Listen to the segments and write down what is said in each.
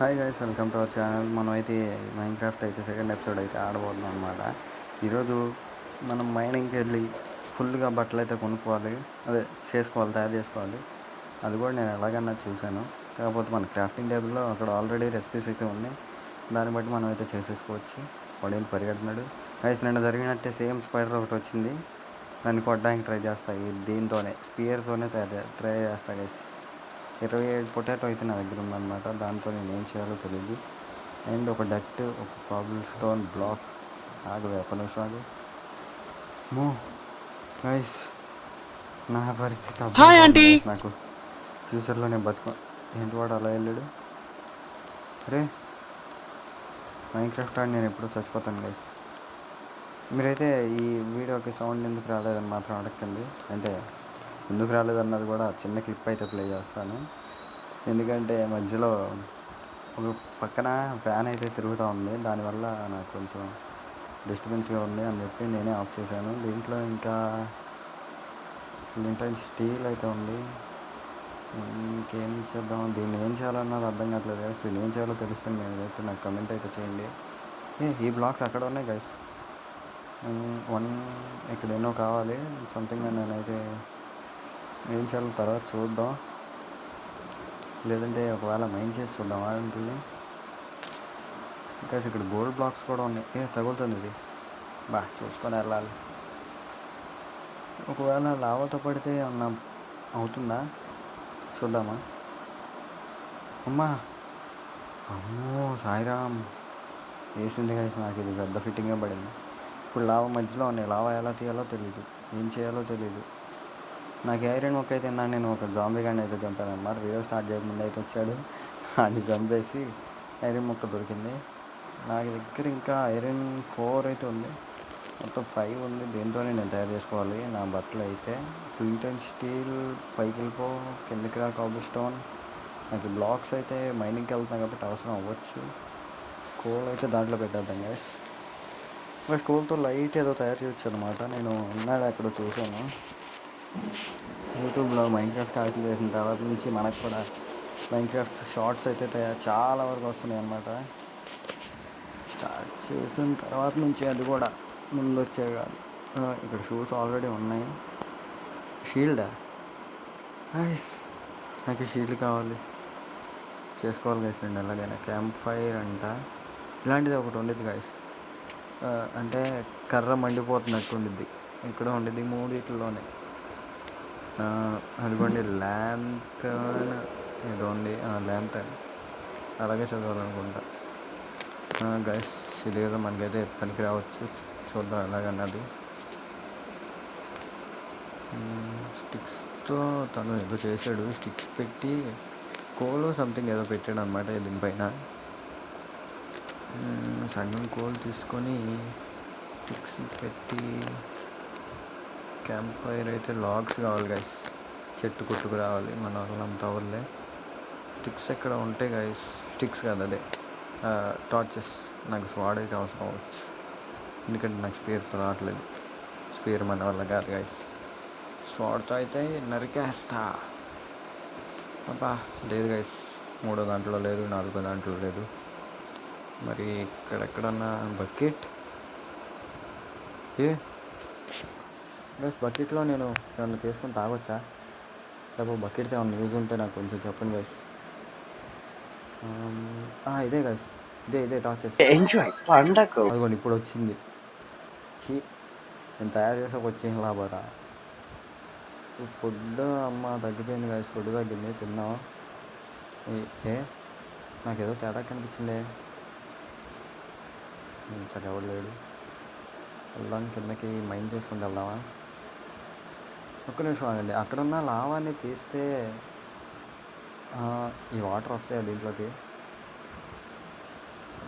Hi guys, welcome to our channel. మనం అయితే Minecraft అయితే సెకండ్ ఎపిసోడ్ అయితే ఆడబోతున్నాం అనమాట. ఈరోజు మనం మైనింగ్కి వెళ్ళి ఫుల్గా బట్టలు అయితే కొనుక్కోవాలి, అదే తయారు చేసుకోవాలి. అది కూడా నేను ఎలాగన్నా చూశాను. కాకపోతే మన క్రాఫ్టింగ్ టేబుల్లో అక్కడ ఆల్రెడీ రెసిపీస్ అయితే ఉన్నాయి. దాన్ని బట్టి మనం అయితే చేసేసుకోవచ్చు. వాడేం పరిగెడుతున్నాడు గైస్. నిన్న జరిగినట్టే సేమ్ స్పైడర్ ఒకటి వచ్చింది. దాన్ని కొట్టడానికి ట్రై చేస్తాయి. దీంతోనే స్పియర్తోనే ట్రై చేస్తా గైస్. 27 పొటాటో అయితే నా దగ్గర ఉందన్నమాట. దాంతో నేను ఏం చేయాలో తెలియదు. అండ్ ఒక డట్, ఒక కాబుల్ స్టోన్ బ్లాక్. ఒక నిమిషం ఆగు. మో గైస్, నా పరిస్థితి అర్థం నాకు. ఫ్యూచర్లో నేను ఏంటి వాడు అలా వెళ్ళాడు? అరే, మైన్క్రాఫ్ట్ ఆడి నేను ఎప్పుడో చచ్చిపోతాను గైస్. మీరైతే ఈ వీడియోకి సౌండ్ ఎందుకు రాలేదని మాత్రం అడగండి. అంటే ఎందుకు రాలేదన్నది కూడా చిన్న క్లిప్ అయితే ప్లే చేస్తాను. ఎందుకంటే మధ్యలో ఒక పక్కన ఫ్యాన్ అయితే తిరుగుతూ ఉంది. దానివల్ల నాకు కొంచెం డిస్టర్బెన్స్గా ఉంది అని చెప్పి నేనే ఆఫ్ చేశాను. దీంట్లో ఇంకా ఫ్లింట్ అండ్ స్టీల్ అయితే ఉంది. ఇంకేం చేద్దాం, దీన్ని ఏం చేయాలన్నది అర్థం కావట్లేదు గైస్. దీన్ని ఏం చేయాలో తెలుస్తుంది నేనైతే నాకు కమెంట్ అయితే చేయండి. ఈ బ్లాక్స్ అక్కడ ఉన్నాయి గైస్. ఇక్కడ ఎన్నో కావాలి సంథింగ్. నేనైతే ఏం చేయాలో తర్వాత చూద్దాం. లేదంటే ఒకవేళ మైండ్ చేసి చూద్దాం వాటిని. ఇంకా ఇక్కడ గోల్డ్ బ్లాక్స్ కూడా ఉన్నాయి. తగులుతుంది ఇది. చూసుకొని వెళ్ళాలి. ఒకవేళ లావాతో పడితే ఏమన్నా అవుతుందా చూద్దామా. అమ్మో సాయిరామ్, వేసింది కలిసి నాకు ఇది పెద్ద ఫిట్టింగ్గా పడింది. ఇప్పుడు లావా మధ్యలో ఉన్నాయి. లావా ఎలా తీయాలో తెలియదు, ఏం చేయాలో తెలియదు. నాకు ఐరన్ మొక్క అయితే నేను ఒక జాంబీ గాడిని అయితే చంపాను అన్నమాట. వీడియో స్టార్ట్ చేయకముందు అయితే వచ్చాడు, అది చంపేసి ఐరన్ మొక్క దొరికింది. నాకు దగ్గర ఇంకా ఐరన్ 4 అయితే ఉంది, మొత్తం 5 ఉంది. దీంతోనే నేను తయారు చేసుకోవాలి నా బట్టలు అయితే. ఫ్లింట్ అండ్ స్టీల్ పైకి వెళ్ళిపో, కిందకి రా కాబుల్ స్టోన్. నాకు బ్లాక్స్ అయితే మైనింగ్కి వెళ్తున్నాను కాబట్టి అవసరం అవ్వచ్చు. స్కూల్ అయితే దాంట్లో పెట్టేద్దాం గైస్. స్కూల్తో లైట్ ఏదో తయారు చేయొచ్చు అనమాట. నేను ఉన్నాడు అక్కడ చూసాను యూట్యూబ్లో. మైన్క్రాఫ్ట్ స్టార్ట్ చేసిన తర్వాత నుంచి మనకు కూడా మైన్క్రాఫ్ట్ షార్ట్స్ అయితే చాలా వరకు వస్తున్నాయి అన్నమాట. స్టార్ట్ చేసిన తర్వాత నుంచి అది కూడా ముందు వచ్చేవి కాదు. ఇక్కడ షూస్ ఆల్రెడీ ఉన్నాయి. షీల్డా? నాకు షీల్డ్ కావాలి, చేసుకోవాలి గైస్. నేను ఎలాగైనా క్యాంప్ ఫైర్ అంట ఇలాంటిది ఒకటి ఉండిద్ది గైస్. అంటే కర్ర మండిపోతున్నట్టు ఉండిద్ది. ఇక్కడ ఉండిద్ది మూడిట్లోనే. అదిగోండి ల్యాంతర్న్, ఇదిగోండి ల్యాంతర్న్. అలాగే చదవాలనుకుంటా గైస్. ఇదేదో మనకైతే పనికి రావచ్చు, చూద్దాం ఎలాగన్నది. స్టిక్స్తో తను ఏదో చేశాడు. స్టిక్స్ పెట్టి కోల్ సంథింగ్ ఏదో పెట్టాడు అనమాట దీనిపైన. సగం కోల్ తీసుకొని స్టిక్స్ పెట్టి క్యాంప్ ఫైర్ అయితే లాగ్స్ కావాలి గైస్. చెట్టు కొట్టుకు రావాలి, మన వాళ్ళంతా వాళ్ళే. స్టిక్స్ ఎక్కడ ఉంటాయి గైస్? స్టిక్స్ కాదు, అదే టార్చెస్. నాకు స్వాడ్ అయితే అవసరం అవ్వచ్చు, ఎందుకంటే నాకు స్పేర్తో రావట్లేదు. స్పేర్ మన వల్ల కాదు గైస్. స్వాడ్తో అయితే నరికేస్తా. లేదు గైస్, 3వ దాంట్లో లేదు, 4వ దాంట్లో లేదు. మరి ఇక్కడెక్కడన్నా బకెట్? గైస్ బకెట్లో నేను ఏమన్నా చేసుకొని తాగొచ్చా? లేకపోతే బకెట్తో ఏమన్నా యూజ్ ఉంటే నాకు కొంచెం చెప్పండి గైస్. ఇదే గైస్, ఇదే టార్చెస్. అదిగోండి ఇప్పుడు వచ్చింది. నేను తయారు చేసాక వచ్చేం లాభరా. ఫుడ్ తగ్గిపోయింది గైస్. ఫుడ్ తగ్గింది, తిన్నావా? నాకేదో తేడా కనిపించింది. సరే ఎవరు లేడు, వెళ్దాం కిందకి. మైండ్ చేసుకుంటూ వెళ్దామా? ఒక్క నిమిషం ఆగండి. అక్కడున్న లావాన్ని తీస్తే ఈ వాటర్ వస్తాయా దీంట్లోకి?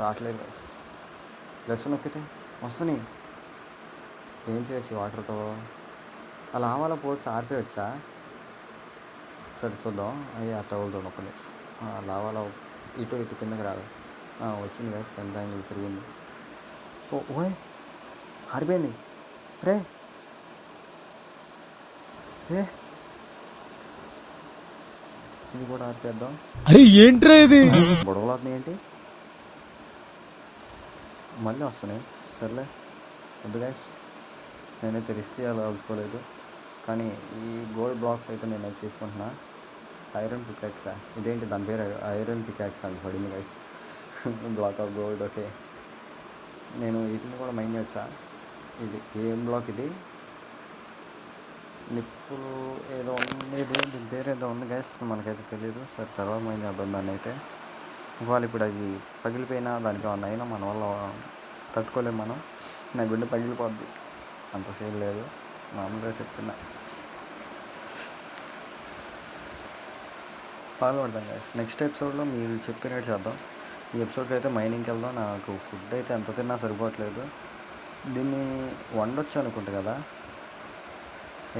రావట్లేదు గైస్. ప్లస్ నొక్కితే వస్తున్నాయి. ఏం చేయొచ్చు వాటర్తో? ఆ లావాలో పోతే ఆరిపోయచ్చా? సరే చూద్దాం. తగులుతుంది. ఒక్క నిమిషం. లావాలో ఇటు కిందకి రాదు. వచ్చింది గైస్, ఎంత యాంగిల్ తిరిగింది. ఓయ్ ఆరిపోయింది రే. ఇది కూడా ఆర్పేద్దాం. అరే ఏంట్రా ఇది? గొడవలు అవుతున్నాయి ఏంటి? మళ్ళీ వస్తున్నాయి. సర్లే వద్దు గైస్, నేనైతే రిస్క్ చేయాలి అలుచుకోలేదు. కానీ ఈ గోల్డ్ బ్లాక్స్ అయితే నేనైతే తీసుకుంటున్నా. ఐరన్ పికాక్సా? ఇదేంటి దాని పేరు? ఐరన్ పికాక్స్ అని పడింది guys. Black of gold. Okay, నేను వీటిని కూడా మైండ్ చేయొచ్చా? ఇది ఏం బ్లాక్? ఇది నిప్పులు ఏదో ఉంది, దీని పేరు ఏదో ఉంది గైస్, మనకైతే తెలియదు. సరే తర్వాత మైండ్ చేద్దాం దాన్ని అయితే. ఇవాళ ఇప్పుడు అది పగిలిపోయినా దానికి ఏమన్నా అయినా మన వల్ల తట్టుకోలేము మనం. నా గుండె పగిలిపోద్ది, అంత సేల్ లేదు, మామూలుగా చెప్తున్నా. ఫాలో పడదాం గైస్. నెక్స్ట్ ఎపిసోడ్లో మీరు చెప్పినట్టు చేద్దాం. ఈ ఎపిసోడ్కి అయితే మైనింగ్కి వెళ్దాం. నాకు ఫుడ్ అయితే ఎంత తిన్నా సరిపోవట్లేదు. దీన్ని వండొచ్చు అనుకుంటా కదా.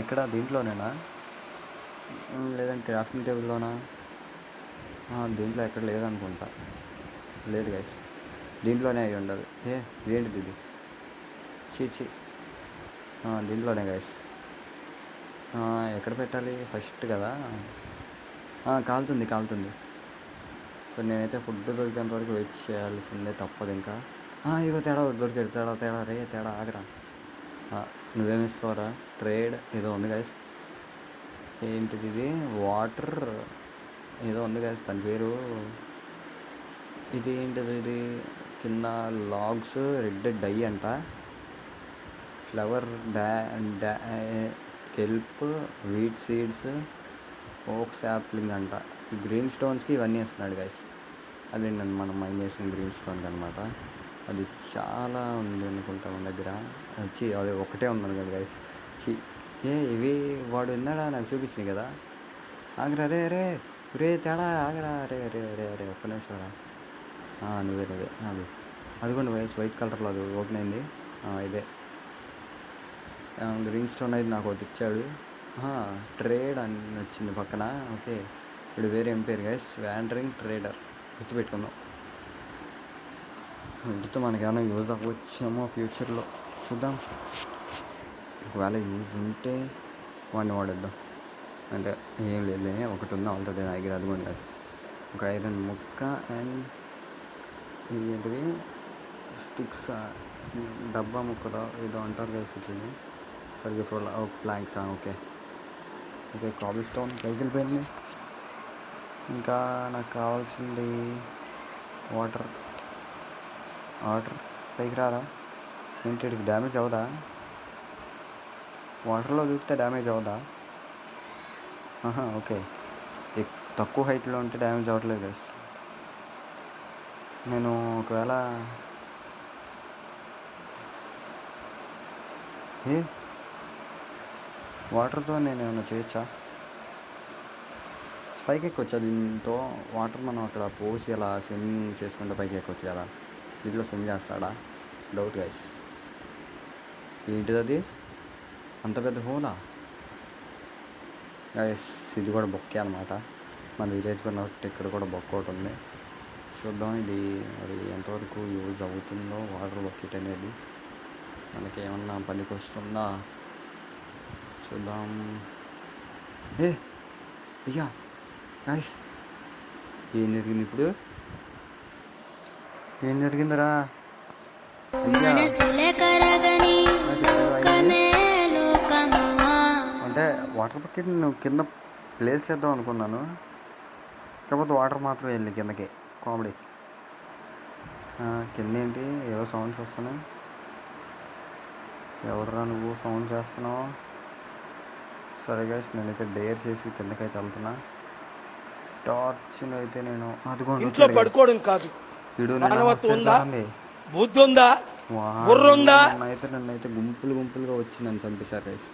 ఎక్కడ? దీంట్లోనేనా లేదంటే క్రాఫ్టింగ్ టేబుల్లోనా? దీంట్లో ఎక్కడ లేదనుకుంటా. లేదు గైస్, దీంట్లోనే అయి ఉండదు. ఏంటిది ఇది? చీ, దీంట్లోనే గైస్. ఎక్కడ పెట్టాలి ఫస్ట్ కదా? కాలుతుంది. సో నేనైతే ఫుడ్ దొరికేంత వరకు వెయిట్ చేయాల్సిందే, తప్పదు ఇంకా. ఇగో తేడా దొరికాడు. తేడా ఆగరా. నువ్వేమిస్తావరా? ట్రేడ్ ఏదో ఉంది గైస్. ఏంటిది ఇది? వాటర్ ఏదో ఉంది గైస్, దాని పేరు. ఇది ఏంటిది? ఇది కింద లాగ్స్, రెడ్ డై అంట, ఫ్లవర్ కెల్ప్, వీట్ సీడ్స్, ఓక్ శాప్లింగ్ అంట. ఈ గ్రీన్ స్టోన్స్కి ఇవన్నీ ఇస్తున్నాడు గైస్. అది మనం మైన్ చేసిన గ్రీన్ స్టోన్కి అనమాట. అది చాలా ఉంది అనుకుంటా మన దగ్గర. అది ఒకటే ఉన్నాను కదా గైస్. ఇవి వాడు విన్నాడా? నాకు చూపించింది కదా. ఆగరా రే తేడా ఆగరా. రే ఒక్క నిమిషం రా. నువ్వే అదిగోండి గైస్, వైట్ కలర్లో అది ఓపెన్ అయింది. ఇదే గ్రీన్ స్టోన్ అయితే నాకు ఒకటి ఇచ్చాడు. ట్రేడ్ అని వచ్చింది పక్కన. ఓకే, ఇప్పుడు వేరే ఏం పేరు గైస్? Wandering trader. గుర్తుపెట్టుకుందాం. వీటితో మనకి ఏమైనా యూజ్ అవ్వచ్చేమో ఫ్యూచర్లో, చూద్దాం. ఒకవేళ యూజ్ ఉంటే వాడిని వాడేద్దాం. అంటే ఏం లేదు, ఒకటి ఉంది ఆల్రెడీ నా దగ్గర. అదిగోండి గైస్, ఒక ఐరన్ ముక్క అండ్ ఏంటివి స్టిక్స్, డబ్బా ముక్కలో ఏదో అంటారు గైస్. ఇది సరిగ్గా ప్లాంక్స్. ఓకే, కాబుల్ స్టోన్ పైకి వెళ్ళిపోయింది. ఇంకా నాకు కావాల్సింది వాటర్ పైకి రారా. ఏంటి వీడికి డ్యామేజ్ అవుదా? వాటర్లో దూకితే డ్యామేజ్ అవుదా? ఓకే, తక్కువ హైట్లో ఉంటే డ్యామేజ్ అవ్వట్లేదు గైస్. నేను ఒకవేళ వాటర్తో నేను ఏమైనా చేయొచ్చా? పైకి ఎక్కొచ్చా దీంతో? వాటర్ మనం అక్కడ పోసి అలా స్విమ్మింగ్ చేసుకుంటే పైకి ఎక్కొచ్చు కదా. దీంట్లో స్విమ్ చేస్తాడా? Doubt guys. ఏంటిది అది? అంత పెద్ద హోలా గైస్? ఇది కూడా బొక్కే అనమాట. మన విలేజ్ కొన్నట్టు ఇక్కడ కూడా బొక్క ఒకటి ఉంది. చూద్దాం ఇది మరి ఎంతవరకు యూజ్ అవుతుందో. వాటర్ బకెట్ అనేది మనకి ఏమన్నా పనికి వస్తుందా చూద్దాం. అయ్యా గైస్, ఏం జరిగింది ఇప్పుడు? ఏం జరిగిందిరా? అంటే వాటర్ బకెట్ నువ్వు కింద ప్లేస్ చేద్దాం అనుకున్నాను, కాకపోతే వాటర్ మాత్రం వెళ్ళి కిందకి. కామెడీ. కింద ఏంటి ఏవో సౌండ్స్ వస్తున్నాయి. ఎవడరా నువ్వు సౌండ్ చేస్తున్నావు? సరే గైస్, నేనైతే డేర్ చేసి కిందకైతే వెళ్తున్నా. టార్చ్ని అయితే నేను ఇంట్లో పడుకోవడం కాదు, అయితే నన్నైతే గుంపులుగా వచ్చి నన్ను చంపేశారు గైస్.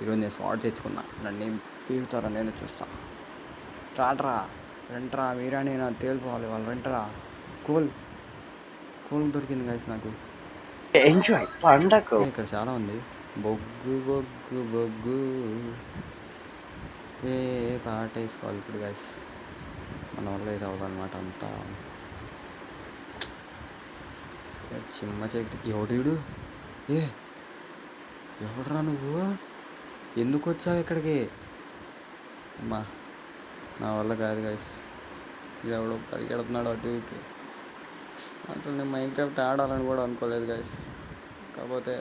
ఈరోజు నేను స్వాట్ తెచ్చుకున్నా. నన్ను ఏం పీగుతారా నేను చూస్తాను. వెంటరా మీరా, నేను తేలిపోవాలి వాళ్ళు. వెంటరా. కూల్ దొరికింది గైస్ నాకు. ఎంజాయ్ పండగ. ఇక్కడ చాలా ఉంది. బొగ్గు పాట వేసుకోవాలి ఇప్పుడు గైస్. మన వల్ల ఇది అవ్వదన్నమాట అంతా. చిమ్మ చక్తి ఎవడు? ఎవడరా నువ్వు? ఎందుకు వచ్చావు ఇక్కడికి? అమ్మా నా వల్ల కాదు గైస్. ఇది ఎవడో పరిగెడుతున్నాడు అటు ఇటు. అసలు నేను మైన్క్రాఫ్ట్ ఆడాలని కూడా అనుకోలేదు గైస్. కాకపోతే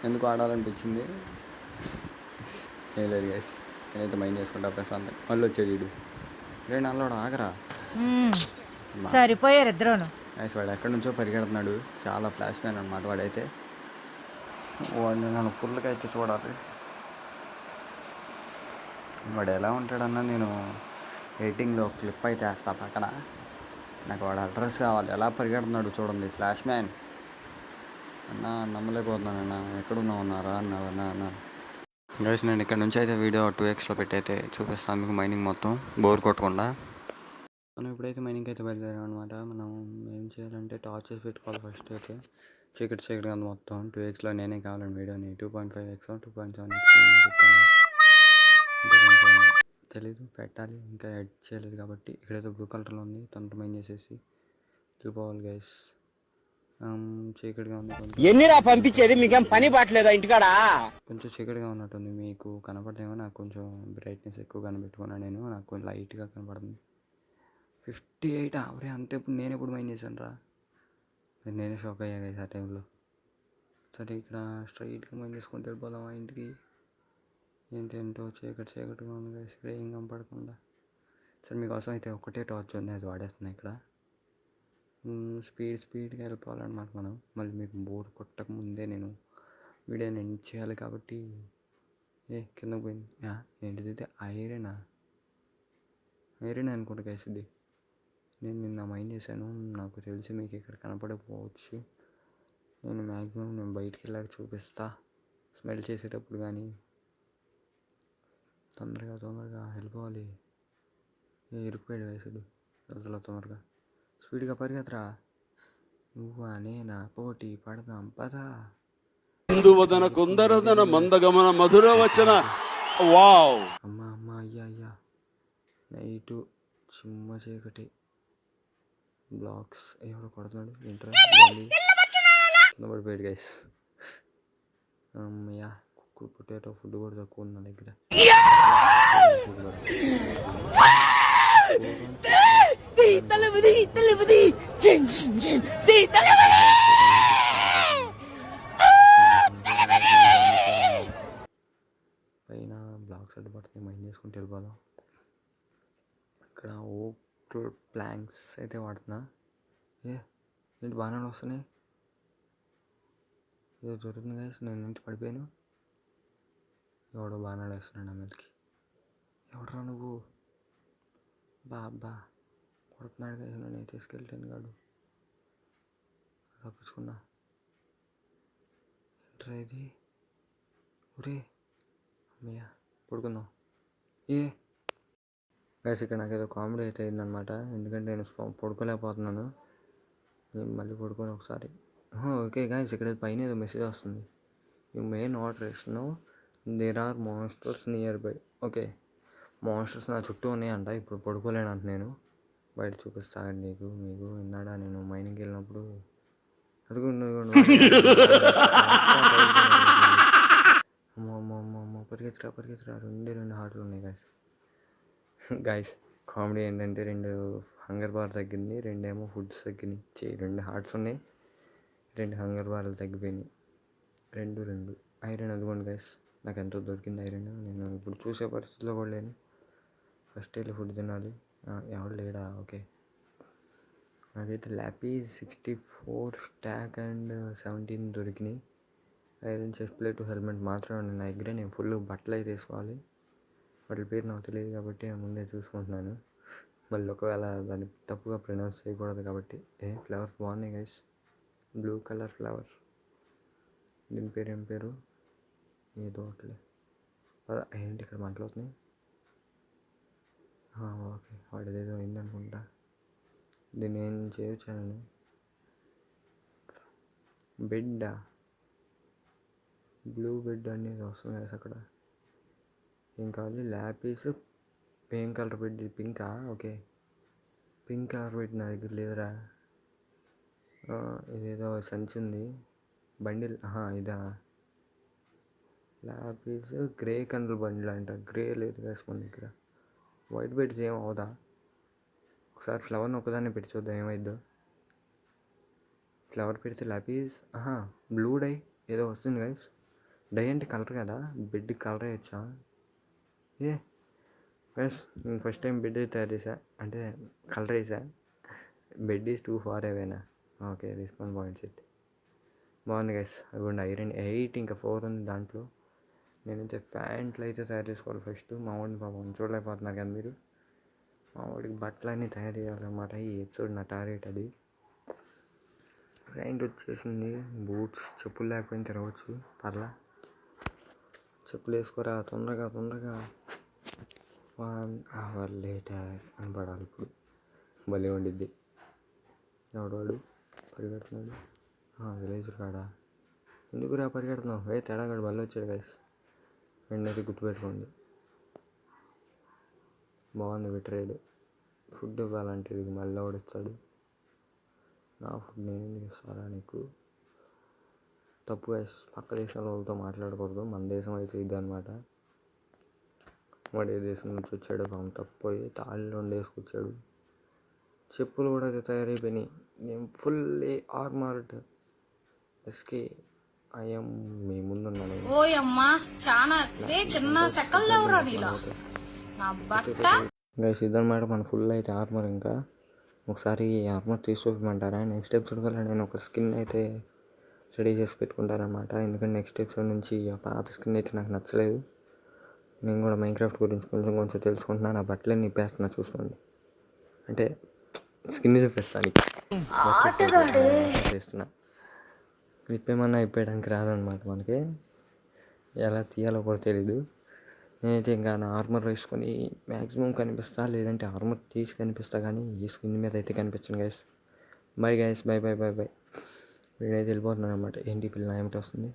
ఎందుకు ఆడాలనిపించింది. ఏం లేదు గైస్, నేనైతే మైండ్ చేసుకుంటా ప్రశాంతం. మళ్ళీ వచ్చాడు వీడు. రే నల్లోడు ఆగరా. సరిపోయారు ఇద్దరును. గైస్ వాడు ఎక్కడి నుంచో పరిగెడుతున్నాడు. చాలా ఫ్లాష్ మ్యాన్ అనమాట వాడైతే. వాడిని నన్ను ఫుల్గా అయితే చూడాలి. వాడు ఎలా ఉంటాడన్నా నేను ఎడిటింగ్లో క్లిప్ అయితే వేస్తా పక్కన. నాకు వాడు అడ్రస్ కావాలి. ఎలా పరిగెడుతున్నాడు చూడండి, ఫ్లాష్ మ్యాన్ అన్నా. నమ్మలేకపోతున్నానన్నా, ఎక్కడున్నా ఉన్నారా అన్న. గైస్ నేను ఇక్కడ నుంచి అయితే వీడియో 2xలో పెట్టి అయితే చూపిస్తాను మీకు మైనింగ్ మొత్తం బోర్ కొట్టకుండా. మనం ఇప్పుడైతే మైనింగ్ అయితే బయలుదేరాం అనమాట. మనం ఏం చేయాలంటే టార్చెస్ పెట్టుకోవాలి ఫస్ట్ అయితే. చీకటి కాదు మొత్తం. 2xలో నేనే కావాలండి వీడియోని. 2.5x 2.7x పెట్టాను. అంటే కొంచెం తెలీదు పెట్టాలి, ఇంకా ఎడ్ చేయలేదు కాబట్టి. ఇక్కడైతే బ్లూ కలర్లో ఉంది, తొందర మైన్ చేసేసి వెళ్ళిపోవాలి గైస్. చీకటిగా ఉంది కొంచెం. ఎన్నిరా పంపించేది, మీకేం పని పట్టలేదా ఇంటికాడ? కొంచెం చీకటిగా ఉన్నట్టుంది, మీకు కనపడదేమో. నాకు కొంచెం బ్రైట్నెస్ ఎక్కువ కనిపెట్టుకున్నాను నేను. నాకు కొంచెం లైట్గా కనపడుతుంది. 58 అవరే అంతే. ఇప్పుడు నేను ఎప్పుడు మైన్ చేశాను రా. నేనే షాక్ అయ్యా గైస్ ఆ టైంలో. సరే ఇక్కడ స్ట్రైట్గా మైన్ చేసుకుంటూ వెళ్ళిపోదాం ఆ ఇంటికి. ఏంటో చీకటిగా ఉంది గైస్, ఇక్కడ ఏం కనపడకుండా. సరే మీకోసం అయితే ఒకటే టార్చ్ ఉంది, అది వాడేస్తున్నాయి ఇక్కడ. స్పీడ్గా వెళ్ళిపోవాలన్నమాట మనం. మళ్ళీ మీకు బోర్ కొట్టక ముందే నేను వీడియోని ఎండ్ చేయాలి కాబట్టి. కిందకు పోయింది. ఏంటిది అయితే ఐరన్ అనుకుంటా గైస్ ఇది. నేను నిన్న మైండ్ చేశాను, నాకు తెలిసి మీకు ఇక్కడ కనపడకపోవచ్చు. నేను మ్యాక్సిమం నేను బయటికి వెళ్ళాక చూపిస్తా స్మెల్ చేసేటప్పుడు. కానీ తొందరగా వెళ్ళిపోవాలి. ఇరుక్కుపోయాడు వయసుడు. వెళ్తా తొందరగా స్పీడ్గా పరిగెత్తరా. నువ్వు నేనా పోటీ పడదాం పదా. ఇందువదన కుందరదన మందగమన మధుర వచన. వావ్. అమ్మ అయ్యా నైటు చిమ్మ చీకటి. బ్లాక్స్ ఎవడో కొడుతున్నాడు ఏంట్రా. కింద పడిపోయాడు గైస్. అమ్మయ్యా కుక్కర్ పొటాటో ఫుడ్ కూడా తక్కువ ఉంది నా దగ్గర. పైన బ్లాక్స్ అడ్డుపడుతుంది, మైండ్ చేసుకుంటూ వెళ్ళిపోదాం. ఇక్కడ ఓక్ ప్లాంక్స్ అయితే వాడుతున్నా. ఏంటి బాణాలు వస్తున్నాయి, ఏదో జరుగుతుంది గైస్. నేను నుంచి పడిపోయాను. ఎవడో బాణాలు వేస్తున్నాడు నా మీదకి. ఎవడరా నువ్వు? బా కొడుతున్నాడు గైస్. నేను తీసుకెళ్ళాను కాడు తప్పించుకున్నా. ఏంట్రా ఇది? ఒరే అమ్మయ్య పడుకుందాం. గైస్ ఇక్కడ నాకు ఏదో కామెడీ అయితే అయిందనమాట. ఎందుకంటే నేను పడుకోలేకపోతున్నాను. నేను మళ్ళీ పడుకొని ఒకసారి. ఓకే గైస్ ఇక్కడ పైన ఏదో మెసేజ్ వస్తుంది. You may not rest now, there are monsters nearby. Okay monsters నా చుట్టూ ఉన్నాయంట. ఇప్పుడు పడుకోలేనంత నేను. బయట చూపిస్తాను మీకు విన్నాడా. నేను మైనింగ్కి వెళ్ళినప్పుడు అదిగోండి అమ్మ పరిగెత్తరా. రెండు హార్ట్లు ఉన్నాయి గైస్. కామెడీ ఏంటంటే 2 హంగర్ బార్ తగ్గింది, 2 ఏమో ఫుడ్స్ తగ్గినాయి. 2 హార్ట్స్ ఉన్నాయి, 2 హంగర్ బార్లు తగ్గిపోయినాయి. 2 ఐరన్ అదిగోండి గైస్. నాకు ఎంతో దొరికింది ఐరన్. నేను ఇప్పుడు చూసే పరిస్థితిలో కూడా లేను. ఫస్ట్ వెళ్ళి ఫుడ్ తినాలి. ఎవడు లేడా? ఓకే నాకైతే ల్యాపీస్ 64 స్టాక్ అండ్ 17 దొరికినాయి. ఐరన్ చెస్ట్ ప్లేట్ హెల్మెట్ మాత్రమే ఉన్నాయి నా దగ్గర. నేను ఫుల్ బట్టలు అయితే వేసుకోవాలి. వాటి పేరు నాకు తెలియదు కాబట్టి ముందే చూసుకుంటున్నాను. మళ్ళీ ఒకవేళ దాన్ని తప్పుగా ప్రొనౌన్స్ చేయకూడదు కాబట్టి. ఫ్లవర్స్ బాగున్నాయి గైస్. Blue colour flower. దీని పేరు ఏం పేరు? ఏదో అట్లే. ఏంటి ఇక్కడ మంటలు అవుతున్నాయి. ఓకే వాడిదేదో అయింది అనుకుంటా. దీన్ని ఏం చేయొచ్చానని. బెడ్, బ్లూ బెడ్ అనేది వస్తుంది కదా అక్కడ. ఏం కావాలి? ల్యాపీస్ పింక్ కలర్ బెడ్. పింకా? ఓకే పింక్ కలర్ బెడ్ నా దగ్గర లేదురా. ఇదేదో సంచి ఉంది, బండిల్. ఇదా ల్యాపీస్ గ్రే కలర్ బండిల్ అంట. గ్రే లేదు కదా మన దగ్గర. వైట్ పెడితే ఏం అవుదా? ఒకసారి ఫ్లవర్ని ఒకదాన్ని పెట్టి చూద్దాం ఏమైద్దో. ఫ్లవర్ పెడితే లాపీస్ బ్లూ డై ఏదో వస్తుంది గైస్. డై అంటే కలర్ కదా, బెడ్కి కలర్ వేయచ్చా? గైస్ నేను ఫస్ట్ టైం బెడ్ తయారు చేసా, అంటే కలర్ వేసా. బెడ్ ఈజ్ టూ ఫార్ అవేనా? ఓకే, తీసుకొని పాయింట్ సెట్ బాగుంది గైస్. అదిగోండి ఐరన్ 8 ఇంకా 4 ఉంది దాంట్లో. నేనైతే ప్యాంట్లు అయితే తయారు చేసుకోవాలి ఫస్ట్. మా వాడిని పాపం చూడలేకపోతున్నారు కదా మీరు. మా వాడికి బట్టలన్నీ తయారు చేయాలన్నమాట. ఈ ఎపిసోడ్ నా టార్గెట్ అది. ప్యాంట్ వచ్చేసింది. బూట్స్ చెప్పులు లేకపోయినా తిరగవచ్చు, పర్లా. చెప్పులు వేసుకోరా తొందరగా తొందరగా. 1 hour later అని పడాలి ఇప్పుడు. భలే ఉండిద్ది. ఎవడవాడు పరిగెడుతున్నాడు? విలేజ్ కాడా? ఎందుకురా పరిగెడుతున్నావు? తేడాగాడు బల్ల వచ్చాడు గైస్. వెంటనే గుర్తుపెట్టుకోండి. బాగుంది విట్రేడ్. ఫుడ్ ఇవ్వాలంటే ఇది మళ్ళీ ఓడిస్తాడు. నా ఫుడ్ నేను ఇస్తారా నీకు? తప్పు గైస్. పక్క దేశాల వాళ్ళతో మాట్లాడకూడదు, మన దేశం అయితే ఇది అనమాట. వాడు ఏ దేశం నుంచి వచ్చాడు పాపం తప్పిపోయి తాళ్ళు వండేసుకొచ్చాడు. చెప్పులు కూడా తయారైపోయినాయి. నేను ఫుల్లీ ఆర్మర్డ్ ఎస్కే ఐఎమ్ మీ ముందున్నాను. ఓయమ్మా చాలా చిన్న సెకల్లో నా బట్ట గైస్ ఇదన్నమాట మన ఫుల్ అయితే ఆర్మర్. ఇంకా ఒకసారి ఆర్మర్ తీసుకోమంటారా? నెక్స్ట్ ఎపిసోడ్ వల్ల నేను ఒక స్కిన్ అయితే రెడీ చేసి పెట్టుకుంటారనమాట. ఎందుకంటే నెక్స్ట్ ఎపిసోడ్ నుంచి ఆ పాత స్కిన్ అయితే నాకు నచ్చలేదు. నేను కూడా మైన్క్రాఫ్ట్ గురించి కొంచెం కొంచెం తెలుసుకుంటున్నాను. నా బట్టలే నిప్పేస్తున్నా చూసుకోండి. అంటే స్కిన్ చూపిస్తాను చేస్తున్నా. నిప్పేమన్నా ఇప్పేయడానికి రాదనమాట మనకి. ఎలా తీయాలో కూడా తెలీదు. నేనైతే ఇంకా నా ఆర్మర్ వేసుకొని మ్యాక్సిమం కనిపిస్తా, లేదంటే ఆర్మర్ తీసి కనిపిస్తా, కానీ ఈ స్కిన్ మీద అయితే కనిపించను guys. Bye guys, bye bye bye bye. వీడైతే వెళ్ళిపోతున్నాను అనమాట. ఏంటి పిల్ల ఏమిటి వస్తుంది?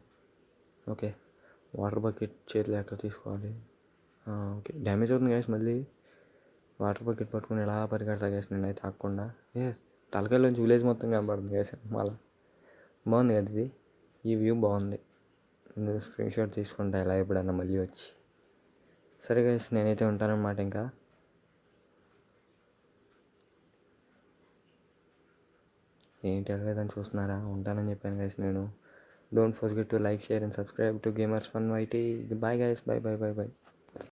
ఓకే, వాటర్ బకెట్ చేతిలో ఎక్కడ తీసుకోవాలి? ఓకే, డ్యామేజ్ అవుతుంది గైస్. మళ్ళీ వాటర్ బకెట్ పట్టుకుని ఎలా పరిగెడతా గైస్ నేనైతే ఆగకుండా. తలకాయలోంచి విలేజ్ మొత్తం కనబడుతుంది గైస్. మళ్ళీ బాగుంది కదా ఇది. ఈ వ్యూ బాగుంది. నేను స్క్రీన్ షాట్ తీసుకుంటా ఎలా ఎప్పుడన్నా మళ్ళీ వచ్చి. సరే గైస్ నేనైతే ఉంటానన్నమాట. ఇంకా ఏంటి వెళ్ళలేదని చూస్తున్నారా? ఉంటానని చెప్పాను గైస్ నేను. Don't forget to like, share and subscribe to Gamers Fun YT. Bye guys, bye bye bye by.